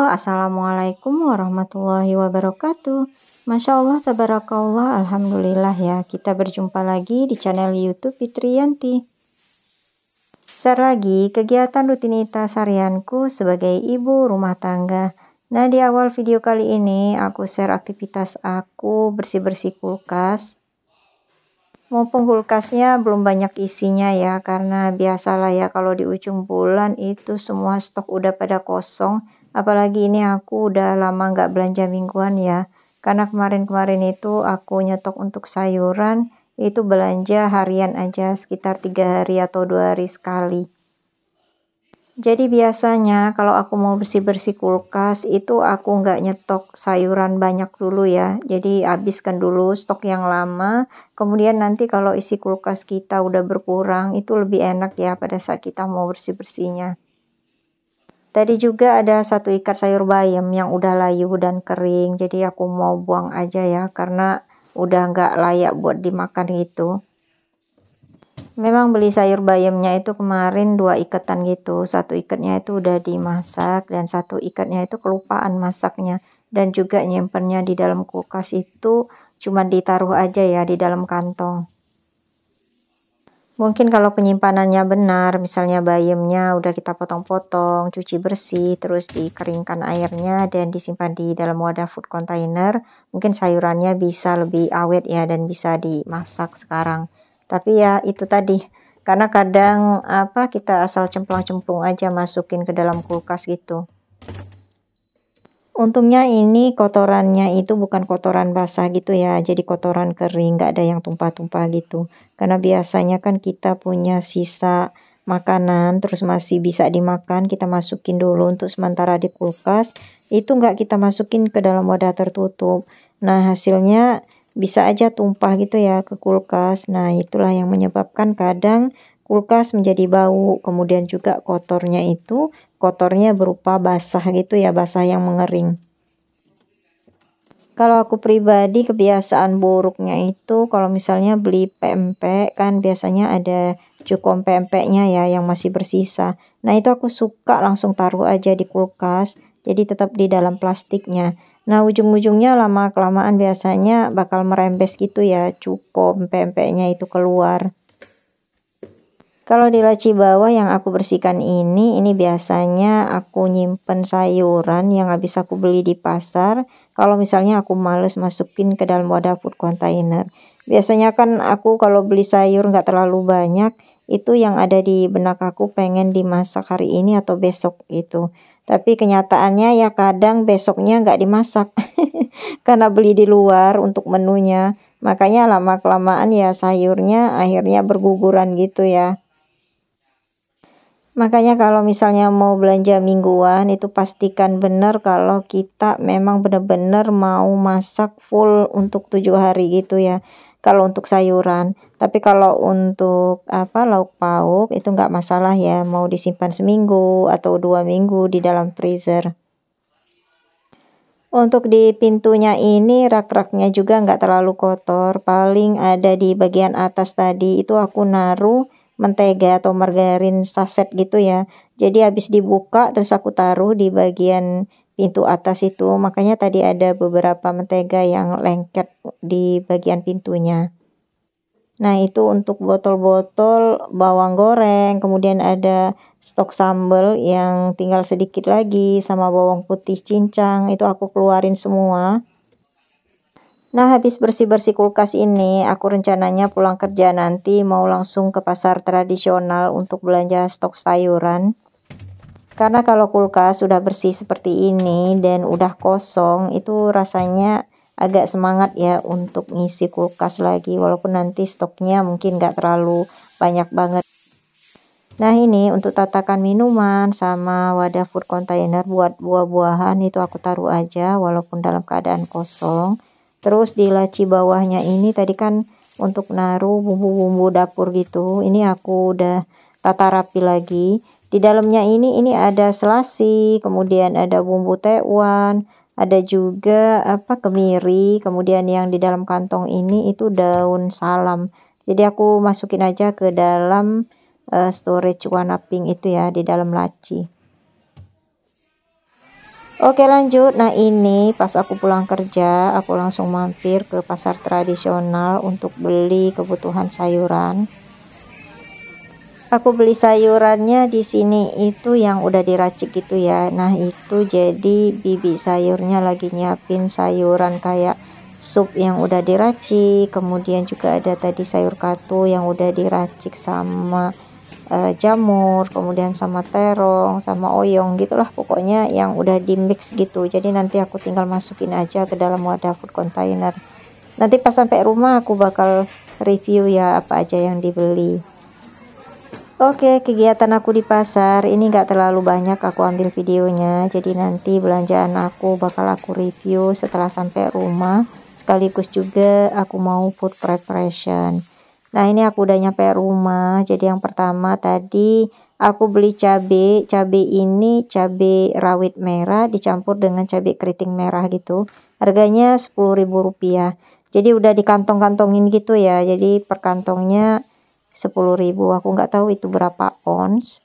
Assalamualaikum warahmatullahi wabarakatuh. Masya Allah, tabarakallah, alhamdulillah ya. Kita berjumpa lagi di channel YouTube Fitriyanti. Share lagi kegiatan rutinitas harianku sebagai ibu rumah tangga. Nah, di awal video kali ini aku share aktivitas aku bersih-bersih kulkas. Mumpung kulkasnya belum banyak isinya ya, karena biasalah ya kalau di ujung bulan itu semua stok udah pada kosong. Apalagi ini aku udah lama nggak belanja mingguan ya, karena kemarin-kemarin itu aku nyetok untuk sayuran, itu belanja harian aja sekitar 3 hari atau 2 hari sekali. Jadi biasanya kalau aku mau bersih-bersih kulkas itu aku nggak nyetok sayuran banyak dulu ya. Jadi habiskan dulu stok yang lama. Kemudian nanti kalau isi kulkas kita udah berkurang itu lebih enak ya pada saat kita mau bersih-bersihnya. Tadi juga ada 1 ikat sayur bayam yang udah layu dan kering. Jadi aku mau buang aja ya karena udah nggak layak buat dimakan gitu. Memang beli sayur bayamnya itu kemarin 2 ikatan gitu. 1 ikatnya itu udah dimasak dan 1 ikatnya itu kelupaan masaknya. Dan juga nyimpennya di dalam kulkas itu cuma ditaruh aja ya di dalam kantong. Mungkin kalau penyimpanannya benar, misalnya bayamnya udah kita potong-potong, cuci bersih, terus dikeringkan airnya dan disimpan di dalam wadah food container, mungkin sayurannya bisa lebih awet ya dan bisa dimasak sekarang. Tapi ya itu tadi, karena kadang kita asal cemplang-cemplung aja masukin ke dalam kulkas gitu. Untungnya ini kotorannya itu bukan kotoran basah gitu ya, jadi kotoran kering, nggak ada yang tumpah-tumpah gitu. Karena biasanya kan kita punya sisa makanan, terus masih bisa dimakan, kita masukin dulu untuk sementara di kulkas, itu nggak kita masukin ke dalam wadah tertutup. Nah, hasilnya bisa aja tumpah gitu ya ke kulkas. Nah, itulah yang menyebabkan kadang kulkas menjadi bau, kemudian juga kotornya berupa basah gitu ya, basah yang mengering. Kalau aku pribadi kebiasaan buruknya itu kalau misalnya beli pempek kan biasanya ada cukom pempeknya ya yang masih bersisa. Nah, itu aku suka langsung taruh aja di kulkas, jadi tetap di dalam plastiknya. Nah, ujung-ujungnya lama-kelamaan biasanya bakal merembes gitu ya cukom pempeknya itu keluar. Kalau di laci bawah yang aku bersihkan ini biasanya aku nyimpen sayuran yang habis aku beli di pasar. Kalau misalnya aku males masukin ke dalam wadah food container. Biasanya kan aku kalau beli sayur nggak terlalu banyak, itu yang ada di benak aku pengen dimasak hari ini atau besok gitu. Tapi kenyataannya ya kadang besoknya nggak dimasak. Karena beli di luar untuk menunya. Makanya lama-kelamaan ya sayurnya akhirnya berguguran gitu ya. Makanya kalau misalnya mau belanja mingguan itu pastikan benar kalau kita memang benar-benar mau masak full untuk 7 hari gitu ya. Kalau untuk sayuran. Tapi kalau untuk lauk pauk itu nggak masalah ya, mau disimpan seminggu atau 2 minggu di dalam freezer. Untuk di pintunya ini rak-raknya juga nggak terlalu kotor, paling ada di bagian atas tadi itu aku naruh mentega atau margarin saset gitu ya. Jadi habis dibuka terus aku taruh di bagian pintu atas itu, makanya tadi ada beberapa mentega yang lengket di bagian pintunya. Nah, itu untuk botol-botol bawang goreng, kemudian ada stok sambal yang tinggal sedikit lagi sama bawang putih cincang, itu aku keluarin semua. Nah, habis bersih-bersih kulkas ini, aku rencananya pulang kerja nanti mau langsung ke pasar tradisional untuk belanja stok sayuran. Karena kalau kulkas sudah bersih seperti ini dan udah kosong, itu rasanya agak semangat ya untuk ngisi kulkas lagi. Walaupun nanti stoknya mungkin nggak terlalu banyak banget. Nah, ini untuk tatakan minuman sama wadah food container buat buah-buahan itu aku taruh aja walaupun dalam keadaan kosong. Terus di laci bawahnya ini tadi kan untuk naruh bumbu-bumbu dapur gitu. Ini aku udah tata rapi lagi. Di dalamnya ini ada selasi, kemudian ada bumbu tewan, ada juga kemiri, kemudian yang di dalam kantong ini itu daun salam. Jadi aku masukin aja ke dalam storage warna pink itu ya di dalam laci. Oke lanjut, nah ini pas aku pulang kerja aku langsung mampir ke pasar tradisional untuk beli kebutuhan sayuran. Aku beli sayurannya di sini itu yang udah diracik gitu ya. Nah, itu jadi bibi sayurnya lagi nyiapin sayuran kayak sup yang udah diracik, kemudian juga ada tadi sayur katu yang udah diracik sama jamur, kemudian sama terong, sama oyong gitulah pokoknya yang udah di mix gitu. Jadi nanti aku tinggal masukin aja ke dalam wadah food container. Nanti pas sampai rumah aku bakal review ya apa aja yang dibeli. Oke, kegiatan aku di pasar ini nggak terlalu banyak aku ambil videonya, jadi nanti belanjaan aku bakal aku review setelah sampai rumah, sekaligus juga aku mau food preparation. Nah, ini aku udah nyampe rumah, jadi yang pertama tadi aku beli cabai. Cabai ini cabai rawit merah dicampur dengan cabai keriting merah gitu. Harganya Rp10.000. Jadi udah dikantong-kantongin gitu ya, jadi per kantongnya 10.000. Aku nggak tahu itu berapa ons.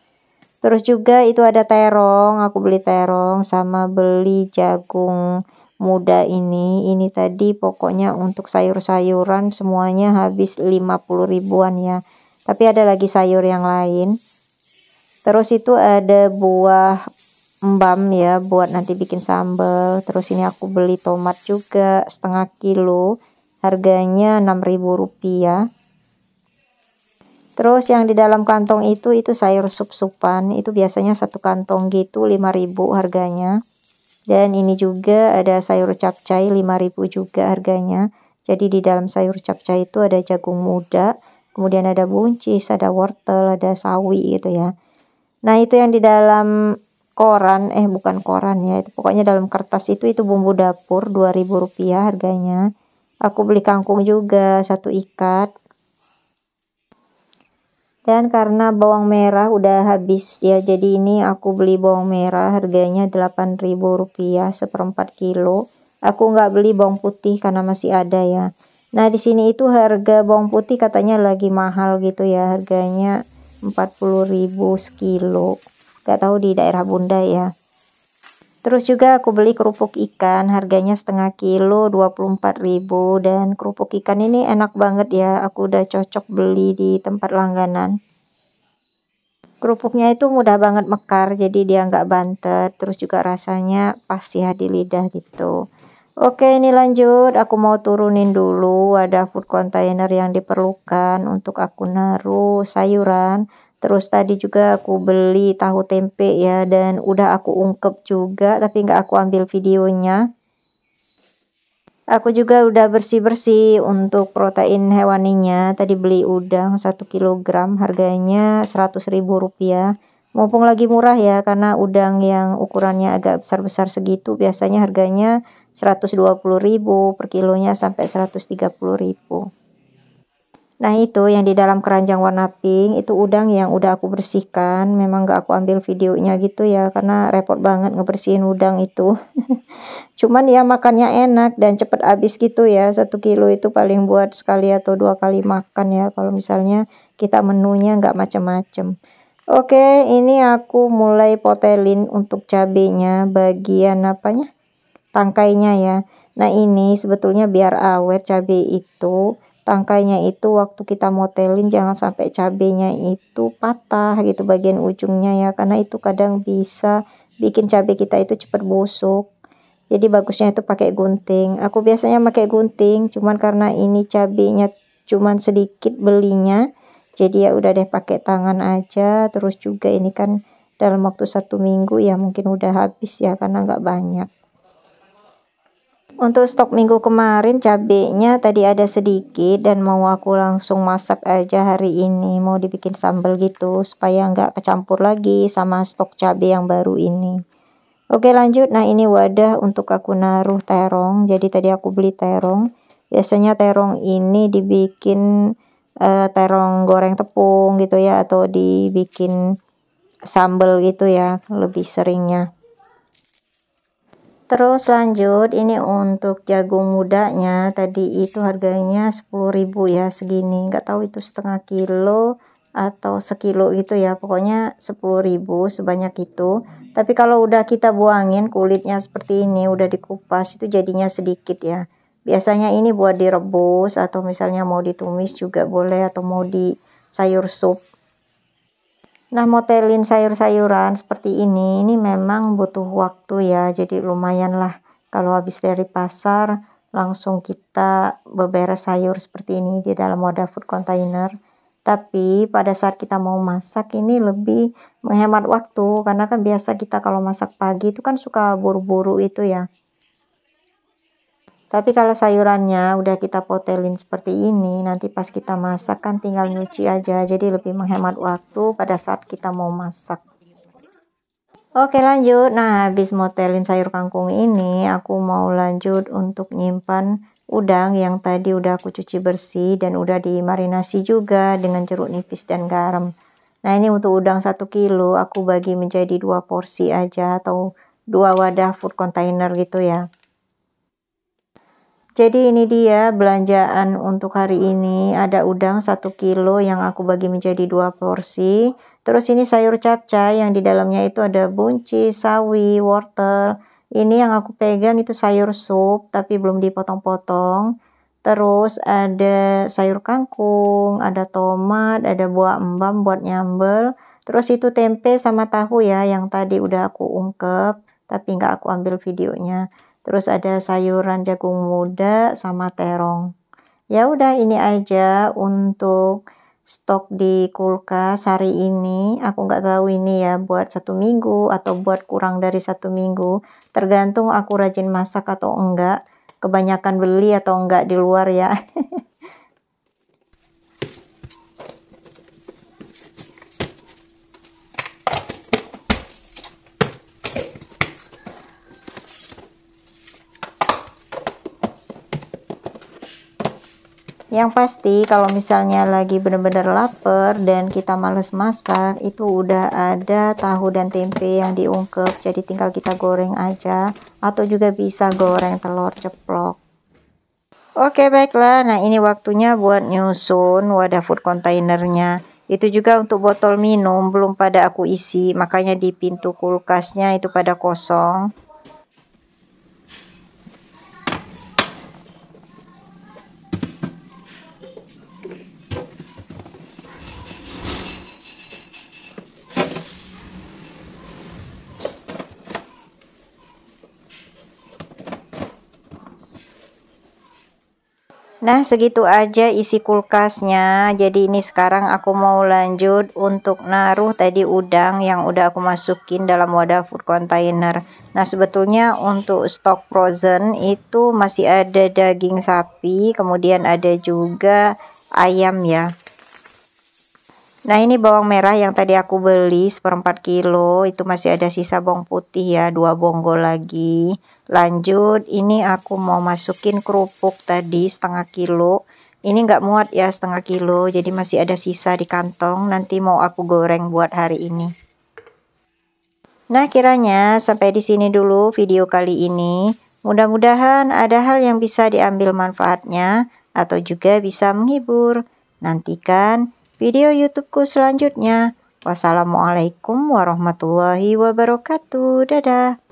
Terus juga itu ada terong, aku beli terong sama beli jagung muda ini tadi pokoknya untuk sayur-sayuran semuanya habis 50 ribuan ya. Tapi ada lagi sayur yang lain. Terus itu ada buah embam ya buat nanti bikin sambal. Terus ini aku beli tomat juga setengah kilo. Harganya Rp6.000. Terus yang di dalam kantong itu sayur sup-supan, itu biasanya satu kantong gitu 5.000 harganya. Dan ini juga ada sayur capcay 5.000 juga harganya. Jadi di dalam sayur capcay itu ada jagung muda, kemudian ada buncis, ada wortel, ada sawi gitu ya. Nah, itu yang di dalam koran, bukan koran ya, itu pokoknya dalam kertas itu bumbu dapur Rp2.000 harganya. Aku beli kangkung juga satu ikat. Dan karena bawang merah udah habis ya, jadi ini aku beli bawang merah harganya Rp8.000 seperempat kilo. Aku nggak beli bawang putih karena masih ada ya. Nah, di sini itu harga bawang putih katanya lagi mahal gitu ya, harganya 40.000 sekilo. Gak tahu di daerah Bunda ya. Terus juga aku beli kerupuk ikan, harganya setengah kilo 24.000. Dan kerupuk ikan ini enak banget ya, aku udah cocok beli di tempat langganan. Kerupuknya itu mudah banget mekar, jadi dia nggak bantet, terus juga rasanya pas ya di lidah gitu. Oke, ini lanjut, aku mau turunin dulu ada food container yang diperlukan untuk aku naruh sayuran. Terus tadi juga aku beli tahu tempe ya, dan udah aku ungkep juga, tapi nggak aku ambil videonya. Aku juga udah bersih-bersih untuk protein hewaninya. Tadi beli udang 1 kilogram harganya Rp100.000. Mumpung lagi murah ya, karena udang yang ukurannya agak besar-besar segitu biasanya harganya Rp120.000 per kilonya sampai Rp130.000. Nah, itu yang di dalam keranjang warna pink itu udang yang udah aku bersihkan. Memang gak aku ambil videonya gitu ya, karena repot banget ngebersihin udang itu. Cuman ya makannya enak dan cepet habis gitu ya. 1 kilo itu paling buat sekali atau 2 kali makan ya, kalau misalnya kita menunya nggak macem-macem. Oke, ini aku mulai potelin untuk cabenya bagian apanya, tangkainya ya. Nah, ini sebetulnya biar awet cabai itu, tangkainya itu waktu kita motelin jangan sampai cabenya itu patah gitu bagian ujungnya ya, karena itu kadang bisa bikin cabai kita itu cepet busuk. Jadi bagusnya itu pakai gunting. Aku biasanya pakai gunting, cuman karena ini cabenya cuman sedikit belinya, jadi ya udah deh pakai tangan aja. Terus juga ini kan dalam waktu 1 minggu ya mungkin udah habis ya karena nggak banyak. Untuk stok minggu kemarin cabenya tadi ada sedikit dan mau aku langsung masak aja hari ini, mau dibikin sambal gitu supaya nggak kecampur lagi sama stok cabai yang baru ini. Oke lanjut, nah ini wadah untuk aku naruh terong. Jadi tadi aku beli terong. Biasanya terong ini dibikin terong goreng tepung gitu ya, atau dibikin sambal gitu ya, lebih seringnya. Terus lanjut, ini untuk jagung mudanya tadi itu harganya 10.000 ya segini. Nggak tahu itu setengah kilo atau sekilo gitu ya. Pokoknya 10.000 sebanyak itu. Tapi kalau udah kita buangin kulitnya seperti ini, udah dikupas, itu jadinya sedikit ya. Biasanya ini buat direbus atau misalnya mau ditumis juga boleh, atau mau di sayur sup. Nah, motelin sayur-sayuran seperti ini memang butuh waktu ya. Jadi lumayan lah kalau habis dari pasar langsung kita beberes sayur seperti ini di dalam wadah food container. Tapi pada saat kita mau masak ini lebih menghemat waktu, karena kan biasa kita kalau masak pagi itu kan suka buru-buru itu ya. Tapi kalau sayurannya udah kita potelin seperti ini, nanti pas kita masak kan tinggal nyuci aja, jadi lebih menghemat waktu pada saat kita mau masak. Oke, lanjut. Nah, habis motelin sayur kangkung ini, aku mau lanjut untuk nyimpan udang yang tadi udah aku cuci bersih dan udah dimarinasi juga dengan jeruk nipis dan garam. Nah, ini untuk udang 1 kilo aku bagi menjadi 2 porsi aja, atau 2 wadah food container gitu ya. Jadi ini dia belanjaan untuk hari ini. Ada udang 1 kilo yang aku bagi menjadi 2 porsi. Terus ini sayur capcay yang di dalamnya itu ada buncis, sawi, wortel. Ini yang aku pegang itu sayur sup tapi belum dipotong-potong. Terus ada sayur kangkung, ada tomat, ada buah embam buat nyambel. Terus itu tempe sama tahu ya yang tadi udah aku ungkep tapi nggak aku ambil videonya. Terus ada sayuran jagung muda sama terong. Ya udah ini aja untuk stok di kulkas hari ini. Aku nggak tahu ini ya buat 1 minggu atau buat kurang dari 1 minggu. Tergantung aku rajin masak atau enggak. Kebanyakan beli atau enggak di luar ya. Yang pasti kalau misalnya lagi bener-bener lapar dan kita males masak, itu udah ada tahu dan tempe yang diungkep, jadi tinggal kita goreng aja, atau juga bisa goreng telur ceplok. Oke, baiklah. Nah, ini waktunya buat nyusun wadah food containernya. Itu juga untuk botol minum belum pada aku isi, makanya di pintu kulkasnya itu pada kosong. Nah, segitu aja isi kulkasnya. Jadi ini sekarang aku mau lanjut untuk naruh tadi udang yang udah aku masukin dalam wadah food container. Nah, sebetulnya untuk stok frozen itu masih ada daging sapi, kemudian ada juga ayam ya. Nah, ini bawang merah yang tadi aku beli 1/4 kilo, itu masih ada sisa bawang putih ya, 2 bonggol lagi. Lanjut, ini aku mau masukin kerupuk tadi 1/2 kilo. Ini nggak muat ya 1/2 kilo, jadi masih ada sisa di kantong, nanti mau aku goreng buat hari ini. Nah, kiranya sampai di sini dulu video kali ini. Mudah-mudahan ada hal yang bisa diambil manfaatnya, atau juga bisa menghibur. Nantikan video YouTubeku selanjutnya. Wassalamualaikum warahmatullahi wabarakatuh. Dadah.